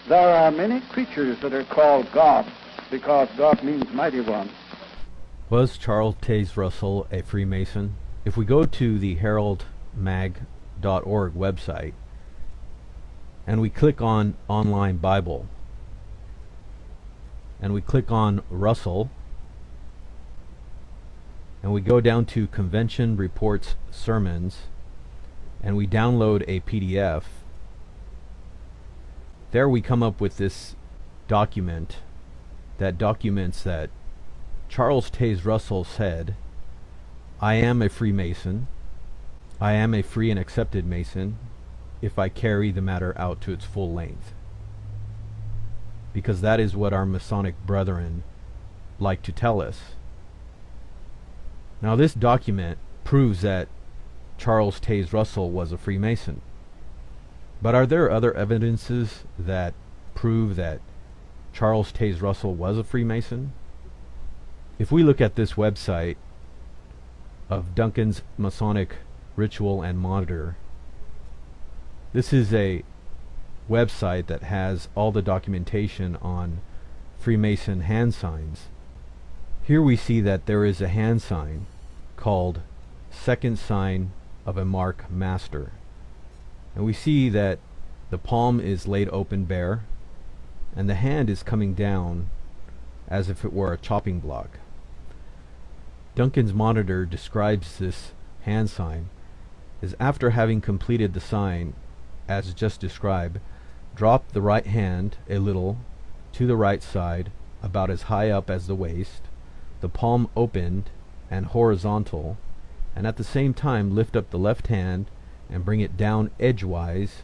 There are many creatures that are called gods because God means mighty one. Was Charles Taze Russell a Freemason? If we go to the heraldmag.org website and we click on Online Bible and we click on Russell and we go down to Convention Reports Sermons and we download a PDF, there we come up with this document that documents that Charles Taze Russell said, "I am a Freemason. I am a free and accepted Mason if I carry the matter out to its full length." Because that is what our Masonic brethren like to tell us. Now this document proves that Charles Taze Russell was a Freemason. But are there other evidences that prove that Charles Taze Russell was a Freemason? If we look at this website of Duncan's Masonic Ritual and Monitor, this is a website that has all the documentation on Freemason hand signs. Here we see that there is a hand sign called Second Sign of a Mark Master. And we see that the palm is laid open bare, and the hand is coming down as if it were a chopping block. Duncan's Monitor describes this hand sign as, after having completed the sign as just described, drop the right hand a little to the right side, about as high up as the waist, the palm opened and horizontal, and at the same time lift up the left hand and bring it down edgewise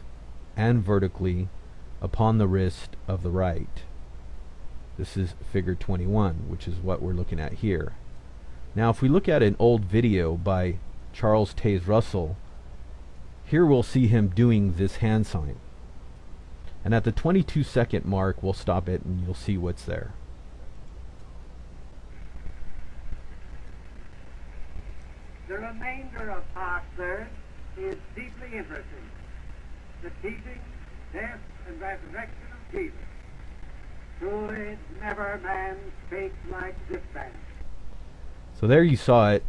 and vertically upon the wrist of the right. This is figure 21, which is what we're looking at here. Now if we look at an old video by Charles Taze Russell, here we'll see him doing this hand sign. And at the 22-second mark, we'll stop it and you'll see what's there. The remainder of Part 3rd is deeply interesting. The teaching, death, and resurrection of Jesus. Truly never man spake like this man. So there you saw it.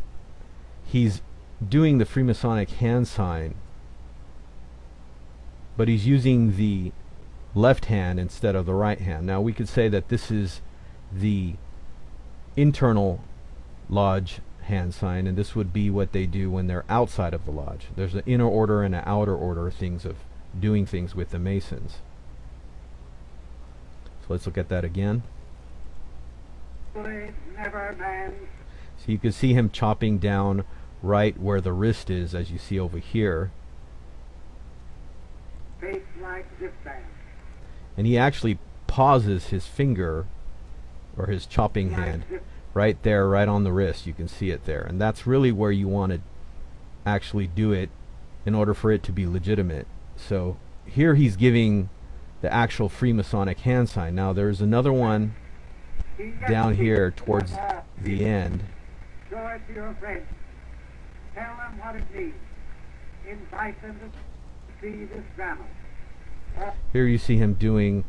He's doing the Freemasonic hand sign, but he's using the left hand instead of the right hand. Now we could say that this is the internal lodge hand sign, and this would be what they do when they're outside of the lodge. There's an inner order and an outer order things of doing things with the Masons. So let's look at that again. Never man. So you can see him chopping down right where the wrist is, as you see over here. Spake like this man. And he actually pauses his finger, or his chopping hand, right there, right on the wrist. You can see it there. And that's really where you want to actually do it in order for it to be legitimate. So here he's giving the actual Freemasonic hand sign. Now there's another one down here towards the end. Show it to your friends. Tell them what it means. Invite them to see this drama. Here you see him doing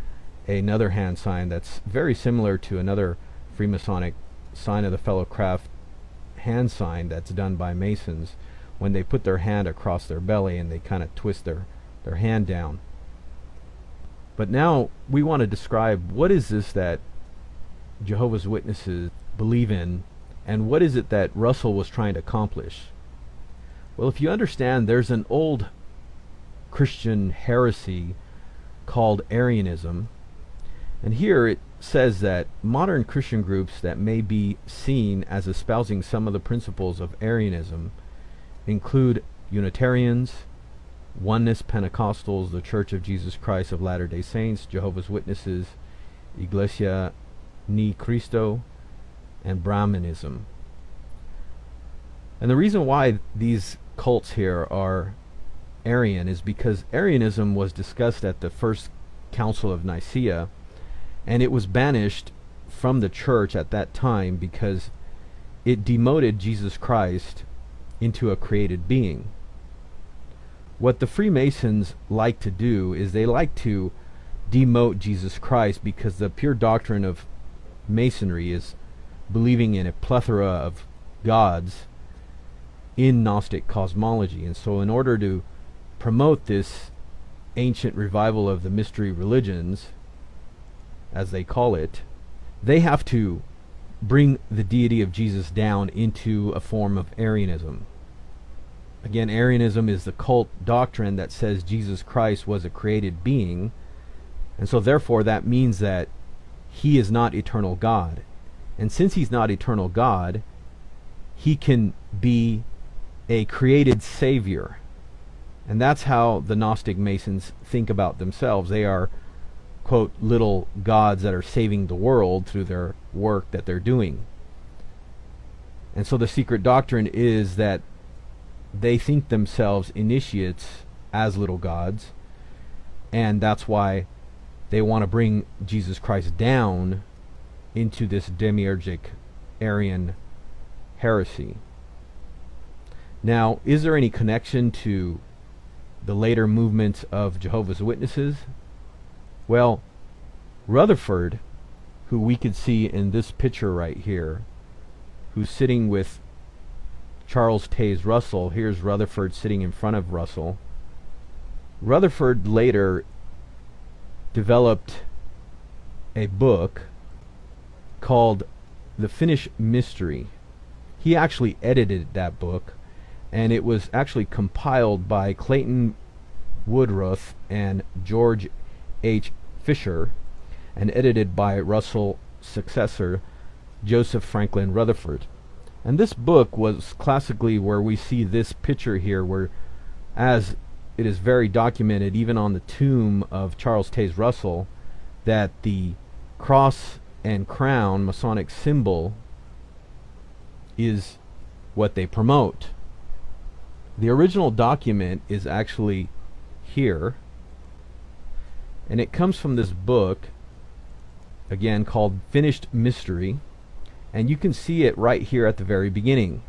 another hand sign that's very similar to another Freemasonic sign of the fellow craft hand sign that's done by Masons when they put their hand across their belly and they kind of twist their hand down. But now we want to describe what is this that Jehovah's Witnesses believe in, and what is it that Russell was trying to accomplish. Well, if you understand, there's an old Christian heresy called Arianism, and here it says that modern Christian groups that may be seen as espousing some of the principles of Arianism include Unitarians, Oneness Pentecostals, the Church of Jesus Christ of Latter-day Saints, Jehovah's Witnesses, Iglesia Ni Cristo, and Brahmanism. And the reason why these cults here are Arian is because Arianism was discussed at the First Council of Nicaea, and it was banished from the church at that time because it demoted Jesus Christ into a created being. What the Freemasons like to do is they like to demote Jesus Christ, because the pure doctrine of Masonry is believing in a plethora of gods in Gnostic cosmology. And so in order to promote this ancient revival of the mystery religions, as they call it, they have to bring the deity of Jesus down into a form of Arianism. Again, Arianism is the cult doctrine that says Jesus Christ was a created being, and so therefore that means that he is not eternal God. And since he's not eternal God, he can be a created savior. And that's how the Gnostic Masons think about themselves. They are, quote, little gods that are saving the world through their work that they're doing. And so the secret doctrine is that they think themselves initiates as little gods, and that's why they want to bring Jesus Christ down into this demiurgic Arian heresy. Now, is there any connection to the later movements of Jehovah's Witnesses? Well, Rutherford, who we could see in this picture right here, who's sitting with Charles Taze Russell. Here's Rutherford sitting in front of Russell. Rutherford later developed a book called The Finished Mystery. He actually edited that book, and it was actually compiled by Clayton Woodruff and George H. Fisher, and edited by Russell's successor, Joseph Franklin Rutherford. And this book was classically where we see this picture here, where, as it is very documented even on the tomb of Charles Taze Russell, that the cross and crown Masonic symbol is what they promote. The original document is actually here, and it comes from this book, again called Finished Mystery, and you can see it right here at the very beginning.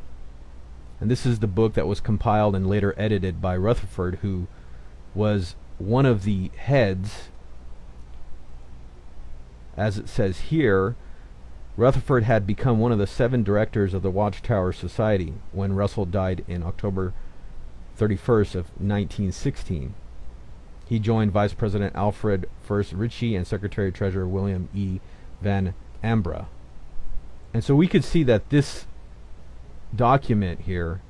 And this is the book that was compiled and later edited by Rutherford, who was one of the heads. As it says here, Rutherford had become one of the 7 directors of the Watchtower Society when Russell died in October 31st of 1916. He joined Vice President Alfred First Ritchie and Secretary Treasurer William E. Van Ambra. And so we could see that this document here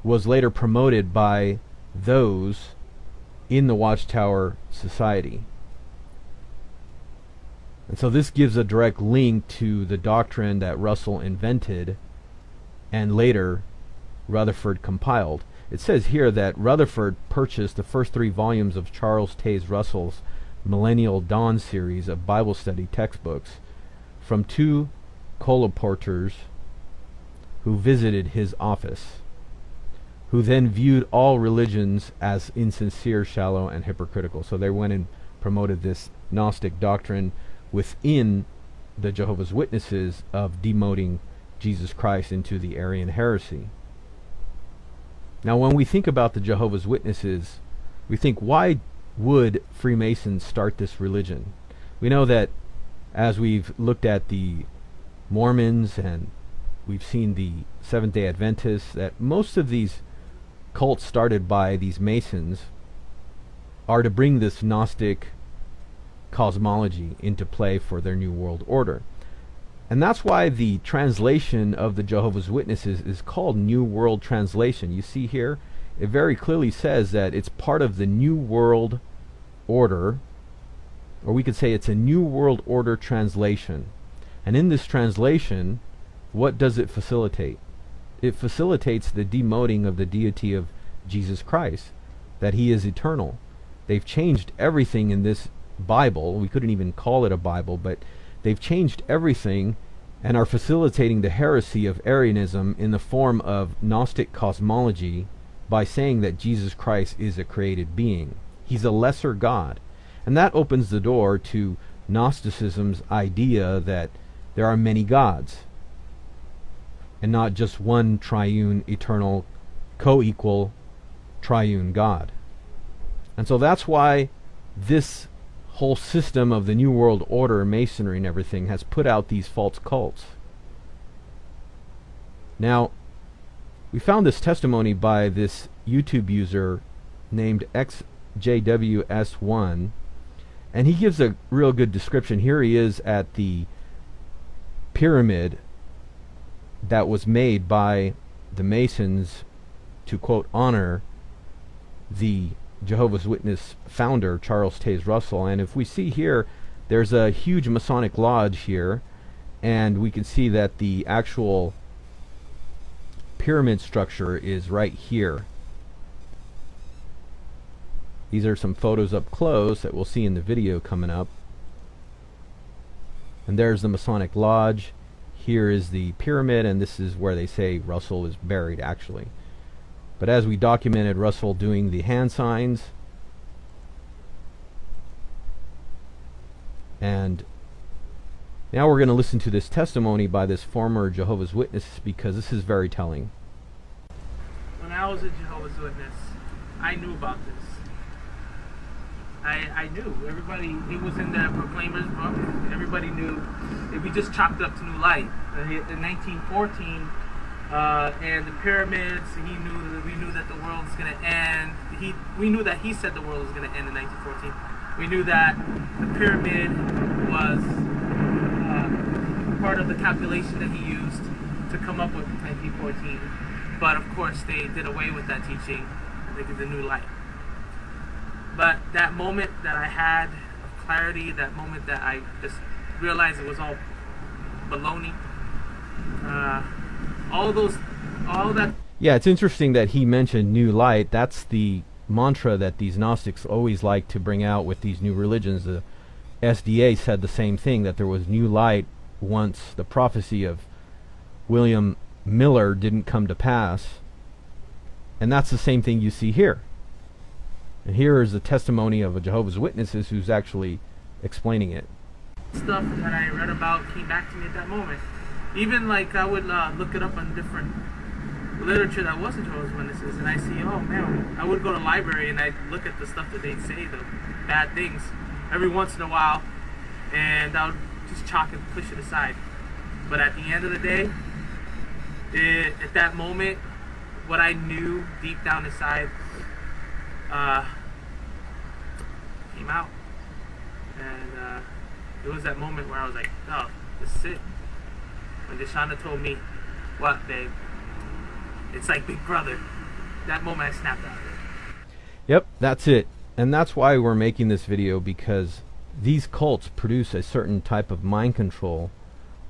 was later promoted by those in the Watchtower Society. And so this gives a direct link to the doctrine that Russell invented and later Rutherford compiled. It says here that Rutherford purchased the first 3 volumes of Charles Taze Russell's Millennial Dawn series of Bible study textbooks from 2 colporteurs who visited his office, who then viewed all religions as insincere, shallow, and hypocritical. So they went and promoted this Gnostic doctrine within the Jehovah's Witnesses of demoting Jesus Christ into the Arian heresy. Now, when we think about the Jehovah's Witnesses, we think, why would Freemasons start this religion? We know that as we've looked at the Mormons and we've seen the Seventh-day Adventists, that most of these cults started by these Masons are to bring this Gnostic cosmology into play for their New World Order. And that's why the translation of the Jehovah's Witnesses is called New World Translation. You see here, it very clearly says that it's part of the New World Order, or we could say it's a New World Order translation. And in this translation, what does it facilitate? It facilitates the demoting of the deity of Jesus Christ, that he is eternal. They've changed everything in this Bible. We couldn't even call it a Bible, but they've changed everything and are facilitating the heresy of Arianism in the form of Gnostic cosmology by saying that Jesus Christ is a created being. He's a lesser God. And that opens the door to Gnosticism's idea that there are many gods and not just one triune, eternal, co-equal, triune God. And so that's why this whole system of the New World Order, Masonry and everything, has put out these false cults. Now, we found this testimony by this YouTube user named XJWS1, and he gives a real good description. Here he is at the pyramid that was made by the Masons to, quote, honor the Jehovah's Witness founder, Charles Taze Russell. And if we see here, there's a huge Masonic lodge here, and we can see that the actual pyramid structure is right here. These are some photos up close that we'll see in the video coming up. And there's the Masonic lodge. Here is the pyramid, and this is where they say Russell is buried, actually. But as we documented Russell doing the hand signs, and now we're going to listen to this testimony by this former Jehovah's Witness, because this is very telling. When I was a Jehovah's Witness, I knew about this. I knew. Everybody, it was in the Proclaimer's book. Everybody knew. We just chopped up to New Light. In 1914, and the pyramids, we knew that the world was going to end. We knew that he said the world was going to end in 1914. We knew that the pyramid was part of the calculation that he used to come up with 1914. But of course, they did away with that teaching. They did the New Light. But that moment that I had of clarity, that moment that I just realized it was all baloney, all that. Yeah, it's interesting that he mentioned New Light. That's the mantra that these Gnostics always like to bring out with these new religions. The SDA said the same thing, that there was New Light once the prophecy of William Miller didn't come to pass. And that's the same thing you see here. And here is the testimony of a Jehovah's Witnesses who's actually explaining it. Stuff that I read about came back to me at that moment. Even like I would look it up on different literature that wasn't Jehovah's Witnesses, and I see, oh man, I would go to the library and I'd look at the stuff that they'd say, the bad things, every once in a while, and I would just chalk and push it aside. But at the end of the day, at that moment, what I knew deep down inside came out. And it was that moment where I was like, oh, this is it. When Deshauna told me, what, babe? It's like Big Brother. That moment I snapped out of it. Yep, that's it. And that's why we're making this video, because these cults produce a certain type of mind control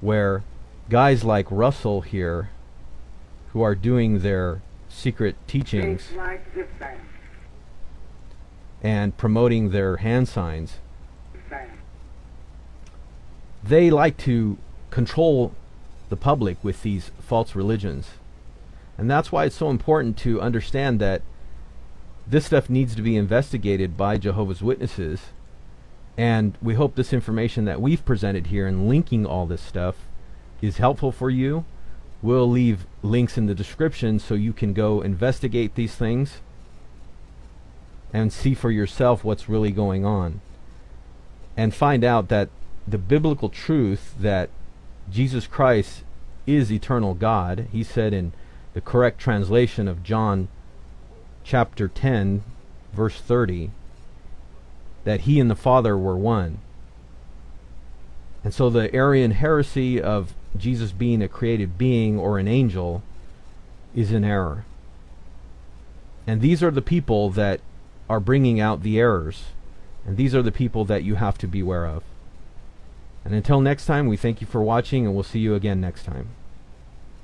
where guys like Russell here, who are doing their secret teachings and promoting their hand signs, they like to control the public with these false religions. And that's why it's so important to understand that this stuff needs to be investigated by Jehovah's Witnesses. And we hope this information that we've presented here and linking all this stuff is helpful for you. We'll leave links in the description so you can go investigate these things and see for yourself what's really going on, and find out that the biblical truth that Jesus Christ is eternal God. He said in the correct translation of John chapter 10 verse 30 that he and the Father were one. And so the Arian heresy of Jesus being a created being or an angel is in error. And these are the people that are bringing out the errors. And these are the people that you have to beware of. And until next time, we thank you for watching, and we'll see you again next time.